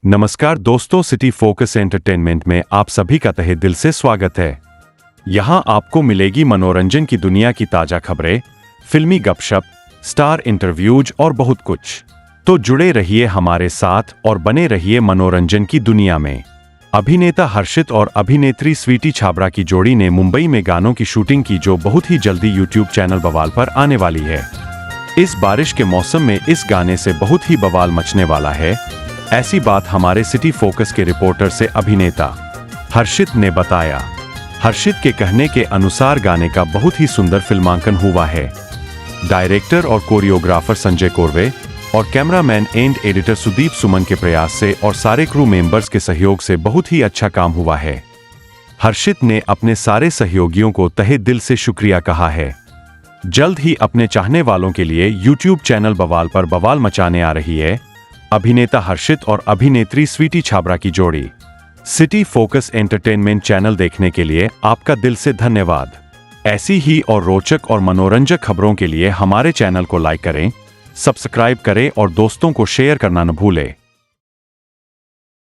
नमस्कार दोस्तों, city focus entertainment में आप सभी का तहे दिल से स्वागत है। यहाँ आपको मिलेगी मनोरंजन की दुनिया की ताजा खबरें, फिल्मी गपशप, स्टार इंटरव्यूज और बहुत कुछ। तो जुड़े रहिए हमारे साथ और बने रहिए मनोरंजन की दुनिया में। अभिनेता हर्षित और अभिनेत्री स्वीटी छाबड़ा की जोड़ी ने मुंबई में गानों की शूटिंग की, जो बहुत ही जल्दी यूट्यूब चैनल बवाल पर आने वाली है। इस बारिश के मौसम में इस गाने से बहुत ही बवाल मचने वाला है। ऐसी बात हमारे सिटी फोकस के रिपोर्टर से अभिनेता हर्षित ने बताया। हर्षित के कहने के अनुसार गाने का बहुत ही सुंदर फिल्मांकन हुआ है। डायरेक्टर और कोरियोग्राफर संजय कोरवे और कैमरामैन एंड एडिटर सुदीप सुमन के प्रयास से और सारे क्रू मेंबर्स के सहयोग से बहुत ही अच्छा काम हुआ है। हर्षित ने अपने सारे सहयोगियों को तहे दिल से शुक्रिया कहा है। जल्द ही अपने चाहने वालों के लिए यूट्यूब चैनल बवाल पर बवाल मचाने आ रही है अभिनेता हर्षित और अभिनेत्री स्वीटी छाबड़ा की जोड़ी। सिटी फोकस एंटरटेनमेंट चैनल देखने के लिए आपका दिल से धन्यवाद। ऐसी ही और रोचक और मनोरंजक खबरों के लिए हमारे चैनल को लाइक करें, सब्सक्राइब करें और दोस्तों को शेयर करना न भूलें।